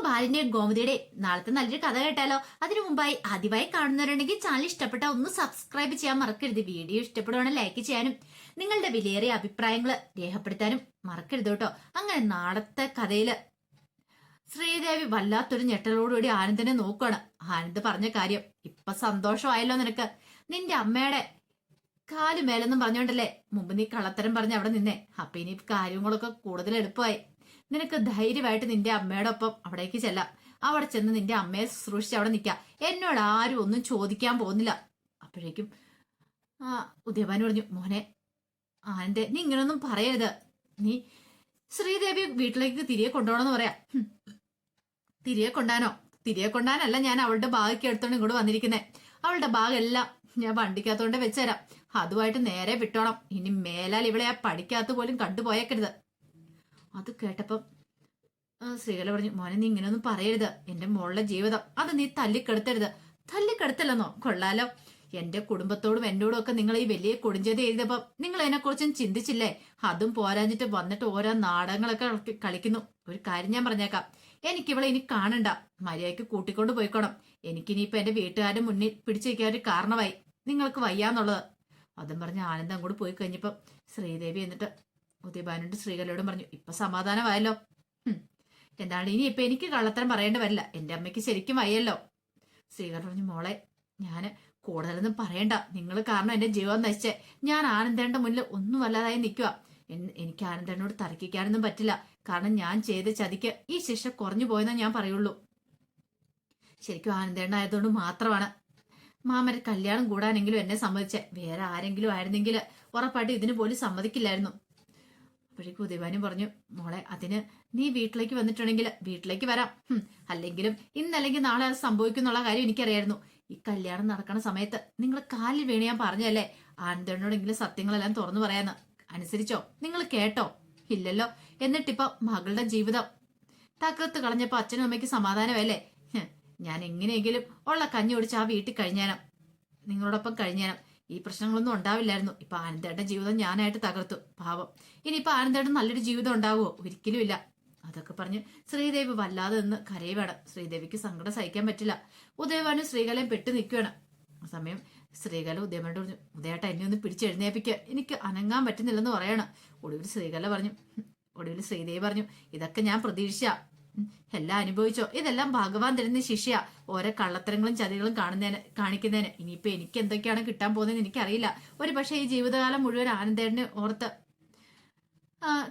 ബാലിന്റെയും ഗോമതിയുടെയും നാളത്തെ നല്ലൊരു കഥ കേട്ടാലോ? അതിനു മുമ്പായി ആദ്യമായി കാണുന്നവരുണ്ടെങ്കിൽ ചാനൽ ഇഷ്ടപ്പെട്ട ഒന്ന് സബ്സ്ക്രൈബ് ചെയ്യാൻ മറക്കരുത്. വീഡിയോ ഇഷ്ടപ്പെടുവാണെങ്കിൽ ലൈക്ക് ചെയ്യാനും നിങ്ങളുടെ വിലയേറിയ അഭിപ്രായങ്ങൾ രേഖപ്പെടുത്താനും മറക്കരുത് കേട്ടോ. അങ്ങനെ നാളത്തെ കഥയില് ശ്രീദേവി വല്ലാത്തൊരു ഞെട്ടലോടുകൂടി ആനന്ദനെ നോക്കുകയാണ്. ആനന്ദ് പറഞ്ഞ കാര്യം ഇപ്പൊ സന്തോഷമായല്ലോ നിനക്ക്. നിന്റെ അമ്മയുടെ കാല് മേലെന്നും പറഞ്ഞോണ്ടല്ലേ മുമ്പ് നീ കള്ളത്തരം പറഞ്ഞ് അവിടെ നിന്നേ. അപ്പൊ ഇനി കാര്യങ്ങളൊക്കെ കൂടുതൽ എളുപ്പമായി. നിനക്ക് ധൈര്യമായിട്ട് നിന്റെ അമ്മയുടെ ഒപ്പം അവിടേക്ക് ചെല്ലാം. അവിടെ ചെന്ന് നിന്റെ അമ്മയെ ശുശ്രൂഷിച്ച് അവിടെ നിൽക്കാം. എന്നോട് ആരും ഒന്നും ചോദിക്കാൻ പോകുന്നില്ല. അപ്പോഴേക്കും ഉദയഭാനു പറഞ്ഞു, മോനെ ആനന്ദേ, നീ ഇങ്ങനൊന്നും പറയരുത്. നീ ശ്രീദേവി വീട്ടിലേക്ക് തിരികെ കൊണ്ടുപോകണമെന്ന് പറയാം. തിരികെ കൊണ്ടാനല്ല ഞാൻ അവളുടെ ബാഗൊക്കെ എടുത്തോണ്ട് ഇങ്ങോട്ട് വന്നിരിക്കുന്നേ. അവളുടെ ബാഗെല്ലാം ഞാൻ വണ്ടിക്കകത്തോണ്ട് വെച്ചുതരാം. അതുമായിട്ട് നേരെ വിട്ടോണം. ഇനി മേലാൽ ഇവിടെ ആ പഠിക്കാത്ത പോലും കണ്ടുപോയേക്കരുത്. അത് കേട്ടപ്പം ശ്രീകല പറഞ്ഞു, മോനെ നീ ഇങ്ങനെയൊന്നും പറയരുത്. എന്റെ മോളുടെ ജീവിതം അത് നീ തല്ലിക്കെടുത്തരുത്. തല്ലിക്കെടുത്തല്ലെന്നോ? കൊള്ളാലോ. എന്റെ കുടുംബത്തോടും എന്നോടും ഒക്കെ നിങ്ങൾ ഈ വലിയ കൊടുഞ്ചത് എഴുതിയപ്പം നിങ്ങൾ അതിനെക്കുറിച്ചും ചിന്തിച്ചില്ലേ? അതും പോരാഞ്ഞിട്ട് വന്നിട്ട് ഓരോ നാടകങ്ങളൊക്കെ കളിക്കുന്നു. ഒരു കാര്യം ഞാൻ പറഞ്ഞേക്കാം, എനിക്കിവളെ ഇനി കാണണ്ട. മര്യാദയ്ക്ക് കൂട്ടിക്കൊണ്ട് പോയിക്കോണം. എനിക്കിനിയിപ്പൊ എന്റെ വീട്ടുകാരുടെ മുന്നിൽ പിടിച്ചു വയ്ക്കാൻ ഒരു കാരണമായി. നിങ്ങൾക്ക് വയ്യാന്നുള്ളത്. അതും പറഞ്ഞ് ആനന്ദം അങ്ങോട്ട് പോയി കഴിഞ്ഞപ്പം ശ്രീദേവി എന്നിട്ട് ഉദയഭാനുണ്ട് ശ്രീകലയോടും പറഞ്ഞു, ഇപ്പൊ സമാധാനമായല്ലോ. എന്താണ് ഇനി ഇപ്പൊ എനിക്ക് കള്ളത്തരം പറയേണ്ടി വരില്ല. എന്റെ അമ്മയ്ക്ക് ശരിക്കും വയ്യല്ലോ. ശ്രീകല പറഞ്ഞു, മോളെ ഞാന് കൂടുതലൊന്നും പറയണ്ട. നിങ്ങൾ കാരണം എന്റെ ജീവൻ നശിച്ചേ. ഞാൻ ആനന്ദേണ്ട മുന്നിൽ ഒന്നും വല്ലാതായി നിൽക്കുക. എനിക്ക് ആനന്ദേണ്ണോട് തർക്കിക്കാനൊന്നും പറ്റില്ല. കാരണം ഞാൻ ചെയ്ത ചതിക്ക് ഈ ശിക്ഷ കുറഞ്ഞു പോയെന്നേ ഞാൻ പറയുള്ളൂ. ശരിക്കും ആനന്ദേണ്ണ ആയതുകൊണ്ട് മാത്രമാണ് മാമരെ കല്യാണം കൂടാനെങ്കിലും എന്നെ സമ്മതിച്ചേ. വേറെ ആരെങ്കിലും ആയിരുന്നെങ്കിൽ ഉറപ്പായിട്ട് ഇതിന് പോലും സമ്മതിക്കില്ലായിരുന്നു. അപ്പോഴേക്കും ഉദയഭാനു പറഞ്ഞു, മോളെ അതിന് നീ വീട്ടിലേക്ക് വന്നിട്ടുണ്ടെങ്കിൽ വീട്ടിലേക്ക് വരാം. അല്ലെങ്കിലും ഇന്നല്ലെങ്കിൽ നാളെ അത് സംഭവിക്കുന്നുള്ള കാര്യം എനിക്കറിയായിരുന്നു. ഈ കല്യാണം നടക്കണ സമയത്ത് നിങ്ങൾ കാലിൽ വീണ് ഞാൻ പറഞ്ഞല്ലേ ആനന്ദേണ്ണോടെങ്കിലും സത്യങ്ങളെല്ലാം തുറന്നു പറയാന്ന്. അനുസരിച്ചോ? നിങ്ങൾ കേട്ടോ? ഇല്ലല്ലോ. എന്നിട്ടിപ്പൊ മകളുടെ ജീവിതം തകർത്ത് കളഞ്ഞപ്പോ അച്ഛനും അമ്മയ്ക്ക് സമാധാനമല്ലേ? ഞാൻ എങ്ങനെയെങ്കിലും ഉള്ള കഞ്ഞി ഒടിച്ച് ആ വീട്ടിൽ കഴിഞ്ഞാനും നിങ്ങളോടൊപ്പം കഴിഞ്ഞാനും ഈ പ്രശ്നങ്ങളൊന്നും ഉണ്ടാവില്ലായിരുന്നു. ഇപ്പൊ ആനന്ദേട്ടന്റെ ജീവിതം ഞാനായിട്ട് തകർത്തു. പാവം. ഇനിയിപ്പൊ ആനന്ദേട്ടൻ നല്ലൊരു ജീവിതം ഉണ്ടാവുമോ? ഒരിക്കലും ഇല്ല. അതൊക്കെ പറഞ്ഞ് ശ്രീദേവി വല്ലാതെ നിന്ന് കരയുവാണ്. ശ്രീദേവിക്ക് സങ്കടം സഹിക്കാൻ പറ്റില്ല. ഉദയഭാനു ശ്രീകലയും പെട്ടു നിൽക്കുകയാണ്. ആ സമയം ശ്രീകല ഉദയഭാനോട് പറഞ്ഞു, ഉദയേട്ട എന്നെ ഒന്ന് പിടിച്ചെഴുന്നേപ്പിക്കുക. എനിക്ക് അനങ്ങാൻ പറ്റുന്നില്ലെന്ന് പറയണം. ഒടുവിൽ ശ്രീദേവി പറഞ്ഞു, ഇതൊക്കെ ഞാൻ പ്രതീക്ഷിച്ച. എല്ലാം അനുഭവിച്ചോ? ഇതെല്ലാം ഭഗവാൻ തരുന്ന ശിക്ഷയാ. ഓരോ കള്ളത്തരങ്ങളും ചതികളും കാണിക്കുന്നതിന്. ഇനിയിപ്പൊ എനിക്ക് എന്തൊക്കെയാണ് കിട്ടാൻ പോകുന്നതെന്ന് എനിക്കറിയില്ല. ഒരു പക്ഷെ ഈ ജീവിതകാലം മുഴുവൻ ആനന്ദേട്ടനെ ഓർത്ത്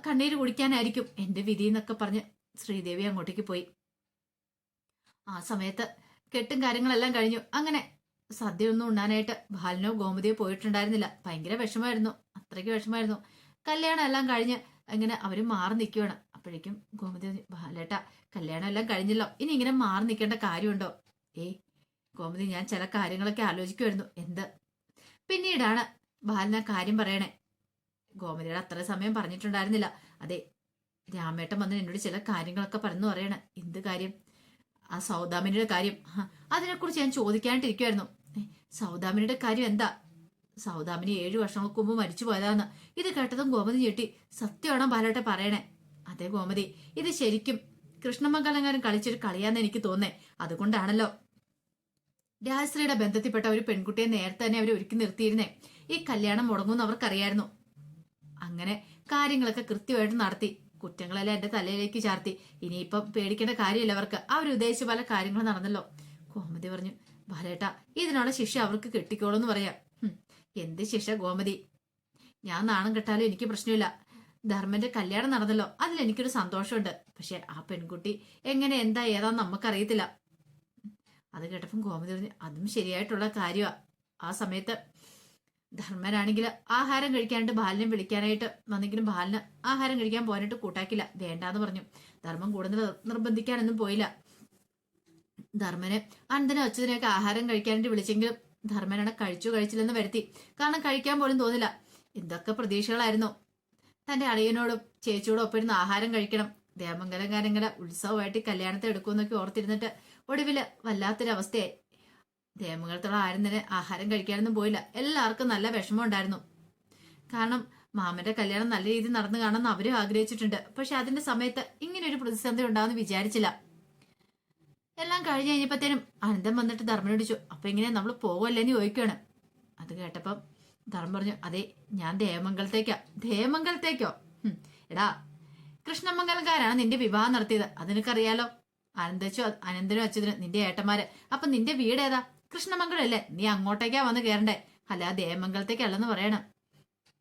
കണ്ണീര് കുടിക്കാനായിരിക്കും എന്റെ വിധി എന്നൊക്കെ പറഞ്ഞ് ശ്രീദേവി അങ്ങോട്ടേക്ക് പോയി. ആ സമയത്ത് കെട്ടും കാര്യങ്ങളെല്ലാം കഴിഞ്ഞു. അങ്ങനെ സദ്യ ഒന്നും ഉണ്ണാനായിട്ട് ബാലനോ ഗോമതിയോ പോയിട്ടുണ്ടായിരുന്നില്ല. ഭയങ്കര വിഷമായിരുന്നു. അത്രയ്ക്ക് വിഷമായിരുന്നു. കല്യാണം എല്ലാം കഴിഞ്ഞ് അങ്ങനെ അവര് മാറി നിൽക്കുകയാണ്. അപ്പോഴേക്കും ഗോമതി, ബാലേട്ട കല്യാണം എല്ലാം കഴിഞ്ഞല്ലോ, ഇനി ഇങ്ങനെ മാറി നിൽക്കേണ്ട കാര്യമുണ്ടോ? ഗോമതി, ഞാൻ ചില കാര്യങ്ങളൊക്കെ ആലോചിക്കുമായിരുന്നു. എന്ത്? പിന്നീടാണ് ബാലന കാര്യം പറയണേ. ഗോമതിയുടെ അത്ര സമയം പറഞ്ഞിട്ടുണ്ടായിരുന്നില്ല. അതെ, രാമേട്ടൻ വന്ന് എന്നോട് ചില കാര്യങ്ങളൊക്കെ പറഞ്ഞു പറയണേ. എന്ത് കാര്യം? ആ സൗദാമിനിയുടെ കാര്യം. അതിനെക്കുറിച്ച് ഞാൻ ചോദിക്കാണ്ടിരിക്കുമായിരുന്നു. സൗദാമിനിയുടെ കാര്യം എന്താ? സൗദാമിനി 7 വർഷങ്ങൾക്ക് മുമ്പ് മരിച്ചു പോയതാന്ന്. ഇത് കേട്ടതും ഗോമതി ഞെട്ടി. സത്യമാണോ ബാലേട്ട പറയണേ? അതെ ഗോമതി, ഇത് ശരിക്കും കൃഷ്ണമംഗലങ്കാരൻ കളിച്ചൊരു കളിയാന്ന് എനിക്ക് തോന്നേ. അതുകൊണ്ടാണല്ലോ രാജശ്രീയുടെ ബന്ധത്തിൽപ്പെട്ട ഒരു പെൺകുട്ടിയെ നേരത്തെ തന്നെ അവർ ഒരുക്കി നിർത്തിയിരുന്നേ. ഈ കല്യാണം മുടങ്ങുമെന്ന് അവർക്കറിയായിരുന്നു. അങ്ങനെ കാര്യങ്ങളൊക്കെ കൃത്യമായിട്ട് നടത്തി. കുറ്റങ്ങളെല്ലാം എന്റെ തലയിലേക്ക് ചാർത്തി. ഇനിയിപ്പം പേടിക്കേണ്ട കാര്യമില്ല അവർക്ക്. അവരുദ്ദേശിച്ച പല കാര്യങ്ങൾ നടന്നല്ലോ. ഗോമതി പറഞ്ഞു, ബാലേട്ട ഇതിനുള്ള ശിക്ഷ അവർക്ക് കിട്ടിക്കോളൂന്ന് പറയാം. എന്ത് ശിക്ഷ ഗോമതി? ഞാൻ നാണം കെട്ടാലും എനിക്ക് പ്രശ്നമില്ല. ധർമ്മന്റെ കല്യാണം നടന്നല്ലോ, അതിൽ എനിക്കൊരു സന്തോഷമുണ്ട്. പക്ഷെ ആ പെൺകുട്ടി എങ്ങനെ എന്താ ഏതാന്ന് നമുക്കറിയത്തില്ല. അത് കേട്ടപ്പം ഗോമതി പറഞ്ഞു, അതും ശരിയായിട്ടുള്ള കാര്യമാ. ആ സമയത്ത് ധർമ്മനാണെങ്കിൽ ആഹാരം കഴിക്കാനായിട്ട് ബാലിനെ വിളിക്കാനായിട്ട് വന്നെങ്കിലും ബാലിന് ആഹാരം കഴിക്കാൻ പോകാനായിട്ട് കൂട്ടാക്കില്ല. വേണ്ടാന്ന് പറഞ്ഞു. ധർമ്മം കൂടുതൽ നിർബന്ധിക്കാനൊന്നും പോയില്ല. ധർമ്മന് അനന്തനെ അച്ഛനെയൊക്കെ ആഹാരം കഴിക്കാനായിട്ട് വിളിച്ചെങ്കിലും ധർമ്മനാണ് കഴിച്ചില്ലെന്ന് വരുത്തി. കാരണം കഴിക്കാൻ പോലും തോന്നില്ല. എന്തൊക്കെ പ്രതീക്ഷകളായിരുന്നു. തന്റെ അളിയനോടും ചേച്ചിയോടും ഒപ്പിരുന്ന് ആഹാരം കഴിക്കണം. ദേവമംഗലങ്കാരങ്ങളെ ഉത്സവമായിട്ട് കല്യാണത്തെ എടുക്കുമെന്നൊക്കെ ഓർത്തിരുന്നിട്ട് ഒടുവില് വല്ലാത്തൊരവസ്ഥയായി. ദേവമംഗലത്തുള്ള ആരും തന്നെ ആഹാരം കഴിക്കാനൊന്നും പോയില്ല. എല്ലാവർക്കും നല്ല വിഷമം ഉണ്ടായിരുന്നു. കാരണം മാമന്റെ കല്യാണം നല്ല രീതിയിൽ നടന്നു കാണുമെന്ന് അവരും ആഗ്രഹിച്ചിട്ടുണ്ട്. പക്ഷെ അതിന്റെ സമയത്ത് ഇങ്ങനെ ഒരു പ്രതിസന്ധി ഉണ്ടാവുമെന്ന് വിചാരിച്ചില്ല. എല്ലാം കഴിഞ്ഞ് കഴിഞ്ഞപ്പോഴത്തേനും അനന്തം വന്നിട്ട് ധർമ്മനോട് ചോദിച്ചു, അപ്പൊ ഇങ്ങനെ നമ്മൾ പോകുമല്ലേന്ന് ചോദിക്കുകയാണ്. അത് കേട്ടപ്പം ധർമ്മം പറഞ്ഞു, അതെ ഞാൻ ദേവമംഗലത്തേക്കാ. ദേവമംഗലത്തേക്കോ? എടാ, കൃഷ്ണമംഗലംകാരാണ് നിന്റെ വിവാഹം നടത്തിയത്, അതെനിക്കറിയാലോ. അനന്തനും അച്യുതനും നിന്റെ ഏട്ടന്മാര്. അപ്പൊ നിന്റെ വീട് ഏതാ? കൃഷ്ണമംഗലല്ലേ? നീ അങ്ങോട്ടേക്കാ വന്ന് കയറണ്ടേ, അല്ല ദേവമംഗലത്തേക്കല്ലെന്ന് പറയണം.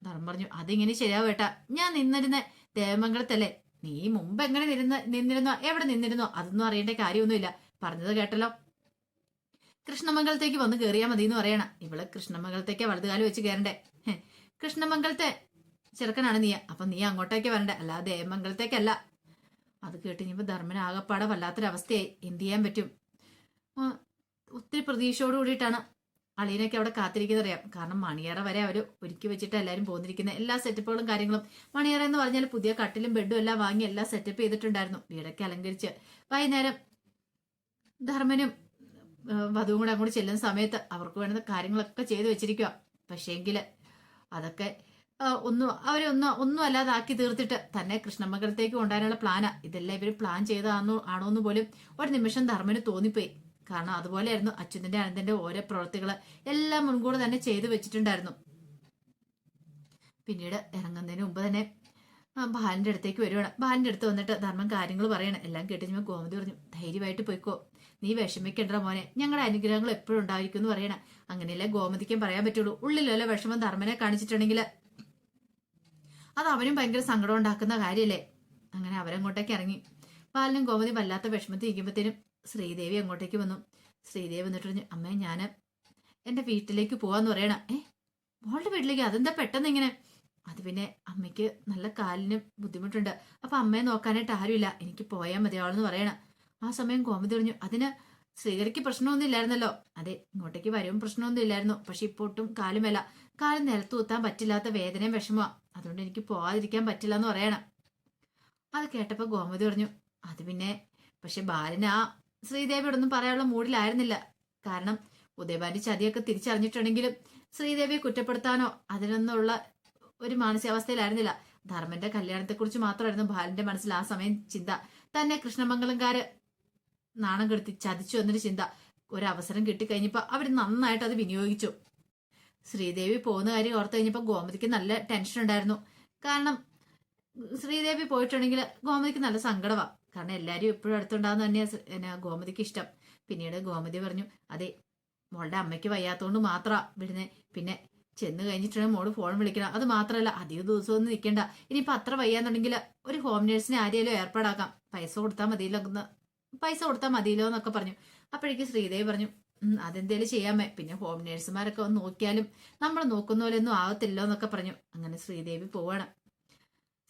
ധർമ്മം പറഞ്ഞു, അതിങ്ങനെ ശരിയാവേട്ടാ, ഞാൻ നിന്നിരുന്ന ദേവമംഗലത്തല്ലേ. നീ മുമ്പ് എങ്ങനെ നിന്നിരുന്നോ, എവിടെ നിന്നിരുന്നോ, അതൊന്നും അറിയേണ്ട കാര്യമൊന്നുമില്ല. പറഞ്ഞത് കേട്ടല്ലോ. കൃഷ്ണമംഗലത്തേക്ക് വന്ന് കയറിയാൽ മതി എന്ന് പറയണം. ഇവള് കൃഷ്ണമംഗലത്തേക്ക് വലതുകാലം വെച്ച് കയറണ്ടേ? കൃഷ്ണമംഗലത്തെ ചെറുക്കനാണ് നീ, അപ്പൊ നീ അങ്ങോട്ടേക്ക് വരണ്ടേ, അല്ലാതെ ദേവമംഗലത്തേക്കല്ല. അത് കേട്ടിഞ്ഞപ്പോ ധർമ്മന് ആകപ്പാടെ വല്ലാത്തൊരവസ്ഥയായി. എന്ത് ചെയ്യാൻ പറ്റും? ഒത്തിരി പ്രതീക്ഷയോട് കൂടിയിട്ടാണ് അളിയനൊക്കെ അവിടെ കാത്തിരിക്കുന്നറിയാം. കാരണം മണിയറ വരെ അവർ ഒരുക്കി വെച്ചിട്ട് എല്ലാവരും പോന്നിരിക്കുന്നത്. എല്ലാ സെറ്റപ്പുകളും കാര്യങ്ങളും. മണിയറ എന്ന് പറഞ്ഞാൽ പുതിയ കട്ടിലും ബെഡും എല്ലാം വാങ്ങി എല്ലാം സെറ്റപ്പ് ചെയ്തിട്ടുണ്ടായിരുന്നു. വീടൊക്കെ അലങ്കരിച്ച് വൈകുന്നേരം ധർമ്മനും വധുവും കൂടെ അങ്ങോട്ട് ചെല്ലുന്ന സമയത്ത് അവർക്ക് വേണ്ടുന്ന കാര്യങ്ങളൊക്കെ ചെയ്തു വെച്ചിരിക്കുക. പക്ഷേങ്കിൽ അതൊക്കെ അവരെ ഒന്നും അല്ലാതാക്കി തീർത്തിട്ട് തന്നെ കൃഷ്ണമംഗലത്തേക്ക് കൊണ്ടുവരാനുള്ള പ്ലാനാ. ഇതെല്ലാം ഇവർ പ്ലാൻ ചെയ്തതാണോ എന്ന് പോലും ഒരു നിമിഷം ധർമ്മന് തോന്നിപ്പോയി. കാരണം അതുപോലെയായിരുന്നു അച്യുതന്റെ അനന്തന്റെ ഓരോ പ്രവൃത്തികള് എല്ലാം മുൻകൂർ തന്നെ ചെയ്തു വെച്ചിട്ടുണ്ടായിരുന്നു. പിന്നീട് ഇറങ്ങുന്നതിന് മുമ്പ് തന്നെ ബാലന്റെ അടുത്തേക്ക് വരുവാണ്. ബാലന്റെ അടുത്ത് വന്നിട്ട് ധർമ്മം കാര്യങ്ങൾ പറയണം. എല്ലാം കേട്ടിഞ്ഞപ്പോൾ ഗോമതി പറഞ്ഞു, ധൈര്യമായിട്ട് പോയിക്കോ, നീ വിഷമിക്കണ്ട മോനെ, ഞങ്ങളുടെ അനുഗ്രഹങ്ങൾ എപ്പോഴും ഉണ്ടായിരിക്കും എന്ന് പറയണം. അങ്ങനെയല്ലേ ഗോമതിക്കും പറയാൻ പറ്റുള്ളൂ. ഉള്ളിലല്ല വിഷമം ധർമ്മനെ കാണിച്ചിട്ടുണ്ടെങ്കിൽ അത് അവനും ഭയങ്കര സങ്കടം ഉണ്ടാക്കുന്ന കാര്യമല്ലേ. അങ്ങനെ അവരങ്ങോട്ടേക്ക് ഇറങ്ങി. ബാലനും ഗോമതി വല്ലാത്ത വിഷമത്തിൽ ഇരിക്കുമ്പോഴത്തേനും ശ്രീദേവി അങ്ങോട്ടേക്ക് വന്നു. ശ്രീദേവി വന്നിട്ട് പറഞ്ഞു, അമ്മേ ഞാൻ എൻ്റെ വീട്ടിലേക്ക് പോവാന്ന് പറയണം. മോളുടെ വീട്ടിലേക്ക്? അതെന്താ പെട്ടെന്ന് ഇങ്ങനെ? അത് പിന്നെ അമ്മയ്ക്ക് നല്ല കാലിന് ബുദ്ധിമുട്ടുണ്ട്, അപ്പൊ അമ്മയെ നോക്കാനായിട്ട് ആരുമില്ല, എനിക്ക് പോയാൽ മതിയാവെന്ന് പറയണം. ആ സമയം ഗോമതി പറഞ്ഞു, അതിന് ശ്രീകരയ്ക്ക് പ്രശ്നമൊന്നും ഇല്ലായിരുന്നല്ലോ. അതെ, ഇങ്ങോട്ടേക്ക് വരും പ്രശ്നമൊന്നും ഇല്ലായിരുന്നു. പക്ഷെ ഇപ്പൊ ഒട്ടും കാലുമല്ല, കാലം നിലത്ത് കുത്താൻ പറ്റില്ലാത്ത വേദനയും വിഷമമാ, അതുകൊണ്ട് എനിക്ക് പോവാതിരിക്കാൻ പറ്റില്ല എന്ന് പറയണം. അത് കേട്ടപ്പോ ഗോമതി പറഞ്ഞു, അത് പിന്നെ പക്ഷെ ബാലന് ആ ശ്രീദേവിയോടൊന്നും പറയാനുള്ള മൂഡിലായിരുന്നില്ല. കാരണം ഉദയഭാന്റെ ചതിയൊക്കെ തിരിച്ചറിഞ്ഞിട്ടുണ്ടെങ്കിലും ശ്രീദേവിയെ കുറ്റപ്പെടുത്താനോ അതിനൊന്നുള്ള ഒരു മാനസികാവസ്ഥയിലായിരുന്നില്ല. ധർമ്മന്റെ കല്യാണത്തെക്കുറിച്ച് മാത്രമായിരുന്നു ബാലന്റെ മനസ്സിൽ ആ സമയം ചിന്ത. തന്നെ കൃഷ്ണമംഗലംകാര് നാണം കെടുത്തി ചതിച്ചു എന്നൊരു ചിന്ത. ഒരവസരം കിട്ടിക്കഴിഞ്ഞപ്പോ അവർ നന്നായിട്ട് അത് വിനിയോഗിച്ചു. ശ്രീദേവി പോകുന്ന കാര്യം ഓർത്ത് കഴിഞ്ഞപ്പോ ഗോമതിക്ക് നല്ല ടെൻഷൻ ഉണ്ടായിരുന്നു. കാരണം ശ്രീദേവി പോയിട്ടുണ്ടെങ്കിൽ ഗോമതിക്ക് നല്ല സങ്കടമാണ്. കാരണം എല്ലാവരും എപ്പോഴും അടുത്തുണ്ടാകുന്ന തന്നെയാണ് ഗോമതിക്ക് ഇഷ്ടം. പിന്നീട് ഗോമതി പറഞ്ഞു, അതെ മോളുടെ അമ്മയ്ക്ക് വയ്യാത്തോണ്ട് മാത്രമാ വിടുന്നേ, പിന്നെ ചെന്ന് കഴിഞ്ഞിട്ടുണ്ടെങ്കിൽ മോള് ഫോൺ വിളിക്കണം. അത് മാത്രമല്ല അധിക ദിവസമൊന്നും നിൽക്കണ്ട, ഇനിയിപ്പോൾ അത്ര വയ്യാന്നുണ്ടെങ്കിൽ ഒരു ഹോം നേഴ്സിനെ ആരെയും ഏർപ്പാടാക്കാം, പൈസ കൊടുത്താൽ മതിയല്ലോ എന്നൊക്കെ പറഞ്ഞു. അപ്പോഴേക്ക് ശ്രീദേവി പറഞ്ഞു, അതെന്തേലും ചെയ്യാമേ, പിന്നെ ഹോം നേഴ്സുമാരൊക്കെ ഒന്ന് നോക്കിയാലും നമ്മൾ നോക്കുന്ന പോലെ ഒന്നും ആകത്തില്ലോ എന്നൊക്കെ പറഞ്ഞു. അങ്ങനെ ശ്രീദേവി പോവാണ്.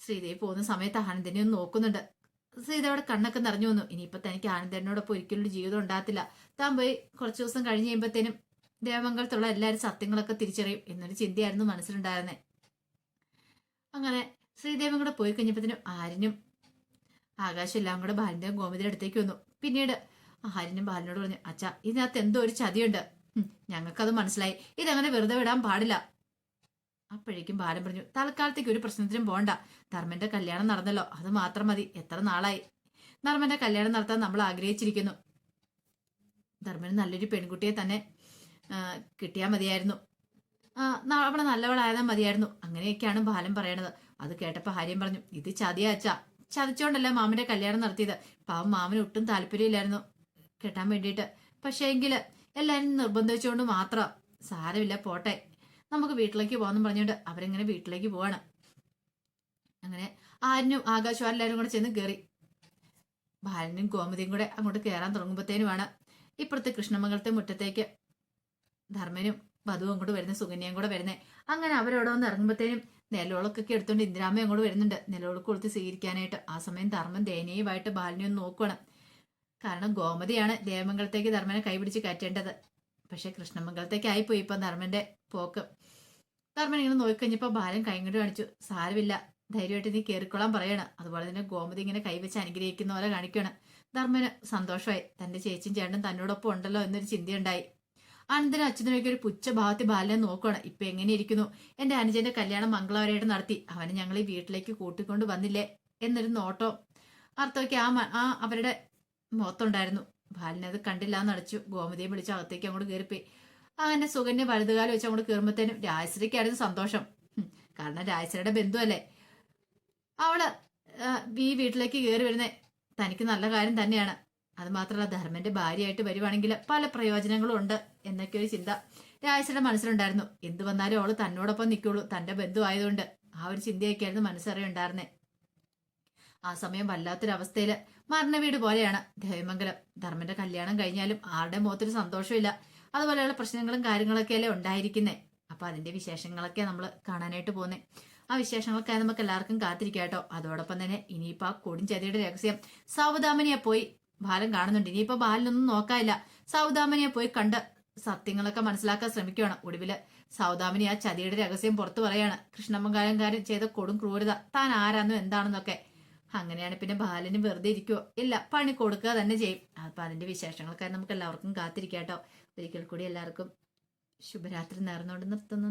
ശ്രീദേവി പോകുന്ന സമയത്ത് ആനന്ദനെ ഒന്ന് നോക്കുന്നുണ്ട്. ശ്രീദേവിയുടെ കണ്ണൊക്കെ നിറഞ്ഞു വന്നു. ഇനിയിപ്പോൾ തനിക്ക് ആനന്ദനോടൊപ്പം ഒരിക്കലും ജീവിതം ഉണ്ടാകത്തില്ല. താൻ പോയി കുറച്ച് ദിവസം കഴിഞ്ഞ് കഴിയുമ്പോഴത്തേനും ദേവമംഗലത്തുള്ള എല്ലാവരും സത്യങ്ങളൊക്കെ തിരിച്ചറിയും എന്നൊരു ചിന്തയായിരുന്നു മനസ്സിലുണ്ടായിരുന്നേ. അങ്ങനെ ശ്രീദേവൻ കൂടെ പോയി കഴിഞ്ഞപ്പോഴത്തേനും ആര്യനും ആകാശം എല്ലാം കൂടെ ബാലിന്റെയും ഗോമതിയുടെ അടുത്തേക്ക് വന്നു. പിന്നീട് ആര്യനും ബാലിനോട് പറഞ്ഞു, അച്ഛാ ഇതിനകത്ത് എന്തോ ഒരു ചതിയുണ്ട്, ഞങ്ങൾക്കത് മനസ്സിലായി, ഇതങ്ങനെ വെറുതെ വിടാൻ പാടില്ല. അപ്പോഴേക്കും ബാലൻ പറഞ്ഞു, തൽക്കാലത്തേക്ക് ഒരു പ്രശ്നത്തിനും പോണ്ട, ധർമ്മന്റെ കല്യാണം നടന്നല്ലോ, അത് മാത്രം മതി. എത്ര നാളായി ധർമ്മന്റെ കല്യാണം നടത്താൻ നമ്മൾ ആഗ്രഹിച്ചിരിക്കുന്നു. ധർമ്മന് നല്ലൊരു പെൺകുട്ടിയെ തന്നെ കിട്ടിയാൽ മതിയായിരുന്നു, അവളെ നല്ലവളായതാൽ മതിയായിരുന്നു. അങ്ങനെയൊക്കെയാണ് ബാലൻ പറയണത്. അത് കേട്ടപ്പോ ആര്യം പറഞ്ഞു, ഇത് ചതിയാ അച്ഛാ, ചതിച്ചോണ്ടല്ല മാമന്റെ കല്യാണം നടത്തിയത്. പാവം മാമന് ഒട്ടും താല്പര്യമില്ലായിരുന്നു കെട്ടാൻ വേണ്ടിയിട്ട്. പക്ഷേ എങ്കിൽ എല്ലാവരും നിർബന്ധിച്ചുകൊണ്ട് മാത്രം. സാരമില്ല പോട്ടെ, നമുക്ക് വീട്ടിലേക്ക് പോകാമെന്ന് പറഞ്ഞുകൊണ്ട് അവരെങ്ങനെ വീട്ടിലേക്ക് പോവാണ്. അങ്ങനെ ആര്യനും ആകാശവും എല്ലാവരും കൂടെ ചെന്ന് കയറി. ബാലനും ഗോമതിയും കൂടെ അങ്ങോട്ട് കയറാൻ തുടങ്ങുമ്പോഴത്തേനുമാണ് ഇപ്പുറത്തെ കൃഷ്ണമംഗലത്തെ മുറ്റത്തേക്ക് ധർമ്മനും വധുവും അങ്ങോട്ട് വരുന്നത്, സുകന്യയും കൂടെ വരുന്നത്. അങ്ങനെ അവരോടെ വന്ന് ഇറങ്ങുമ്പോഴത്തേനും നിലവിളക്കൊക്കെ എടുത്തുകൊണ്ട് ഇന്ദിരാമ്മ അങ്ങോട്ട് വരുന്നുണ്ട് നിലവിളക്ക് കൊടുത്ത് സ്വീകരിക്കാനായിട്ട്. ആ സമയം ധർമ്മൻ ദയനീയമായിട്ട് ബാലിനെ ഒന്ന് നോക്കണം. കാരണം ഗോമതിയാണ് ദേവമംഗലത്തേക്ക് ധർമ്മനെ കൈപിടിച്ച് കയറ്റേണ്ടത്. പക്ഷെ കൃഷ്ണമംഗലത്തേക്ക് ആയിപ്പോയി ഇപ്പം ധർമ്മന്റെ പോക്ക്. ധർമ്മൻ ഇങ്ങനെ നോക്കിക്കഴിഞ്ഞപ്പോൾ ബാലൻ കൈകൊണ്ട് കാണിച്ചു, സാരമില്ല ധൈര്യമായിട്ട് നീ കയറിക്കൊള്ളാൻ പറയണം. അതുപോലെ തന്നെ ഗോമതി ഇങ്ങനെ കൈവച്ച് അനുഗ്രഹിക്കുന്ന പോലെ കാണിക്കണം. ധർമ്മന് സന്തോഷമായി, തന്റെ ചേച്ചിയും ചേട്ടനും തന്നോടൊപ്പം ഉണ്ടല്ലോ എന്നൊരു ചിന്തയുണ്ടായി. അനന്തനും അച്ഛനൊക്കെ ഒരു പുച്ഛഭാവത്തിൽ ബാലനെ നോക്കുകയാണ്. ഇപ്പൊ എങ്ങനെ ഇരിക്കുന്നു, എന്റെ അനുജന്റെ കല്യാണം മംഗളവരായിട്ട് നടത്തി, അവനെ ഞങ്ങൾ ഈ വീട്ടിലേക്ക് കൂട്ടിക്കൊണ്ട് വന്നില്ലേ എന്നൊരു നോട്ടോ അർത്ഥമൊക്കെ ആ അവരുടെ മുഖത്തുണ്ടായിരുന്നു. ബാലനത് കണ്ടില്ല എന്ന് അടച്ചു. ഗോമതിയെ വിളിച്ച് അകത്തേക്ക് അങ്ങോട്ട് കയറിപ്പോയി. അങ്ങനെ സുകന്യ വലതുകാലം വെച്ച് അങ്ങോട്ട് കയറുമ്പോഴത്തേനും രാജശ്രീക്കായിരുന്നു സന്തോഷം. കാരണം രാജശ്രീയുടെ ബന്ധുവല്ലേ. അവള് ഈ വീട്ടിലേക്ക് കയറി വരുന്നേ തനിക്ക് നല്ല കാര്യം തന്നെയാണ്. അത് മാത്രമല്ല ധർമ്മന്റെ ഭാര്യയായിട്ട് വരുവാണെങ്കിൽ പല പ്രയോജനങ്ങളും ഉണ്ട് എന്നൊക്കെ ഒരു ചിന്ത രാജശ്രീയുടെ മനസ്സിലുണ്ടായിരുന്നു. എന്ത് വന്നാലും അവള് തന്നോടൊപ്പം നിൽക്കുള്ളൂ, തന്റെ ബന്ധു ആയതുകൊണ്ട്. ആ ഒരു ചിന്തയൊക്കെയായിരുന്നു മനസ്സറിയുണ്ടായിരുന്നേ. ആ സമയം വല്ലാത്തൊരവസ്ഥയില് മരണ വീട് പോലെയാണ് ദേവമംഗലം. ധർമ്മന്റെ കല്യാണം കഴിഞ്ഞാലും ആരുടെ മുഖത്തൊരു സന്തോഷമില്ല. അതുപോലെയുള്ള പ്രശ്നങ്ങളും കാര്യങ്ങളൊക്കെ അല്ലേ ഉണ്ടായിരിക്കുന്നേ. അപ്പൊ അതിന്റെ വിശേഷങ്ങളൊക്കെ നമ്മൾ കാണാനായിട്ട് പോകുന്നേ. ആ വിശേഷങ്ങളൊക്കെ നമുക്ക് എല്ലാവർക്കും കാത്തിരിക്കാം കേട്ടോ. അതോടൊപ്പം തന്നെ ഇനിയിപ്പോ ആ കൊടുംചതിയുടെ രഹസ്യം സൗദാമിനിയെ പോയി ബാലൻ കാണുന്നുണ്ട്. ഇനിയിപ്പോ ബാലനൊന്നും നോക്കാനില്ല. സൗദാമിനിയെ പോയി കണ്ട് സത്യങ്ങളൊക്കെ മനസ്സിലാക്കാൻ ശ്രമിക്കുകയാണ്. ഒടുവില് സൗദാമിനി ആ ചതിയുടെ രഹസ്യം പുറത്തു പറയാണ്. കൃഷ്ണമംഗലംകാരൻ ചെയ്ത കൊടും ക്രൂരത താൻ ആരാന്നോ എന്താണെന്നൊക്കെ. അങ്ങനെയാണ് പിന്നെ ബാലന് വെറുതെ ഇരിക്കുവോ? ഇല്ല, പണി കൊടുക്കുക തന്നെ ചെയ്യും. അപ്പൊ അതിന്റെ വിശേഷങ്ങൾക്കായി നമുക്ക് എല്ലാവർക്കും കാത്തിരിക്കാം കേട്ടോ. ഒരിക്കൽ കൂടി എല്ലാവർക്കും ശുഭരാത്രി നേർന്നുകൊണ്ട് നിർത്തുന്നു.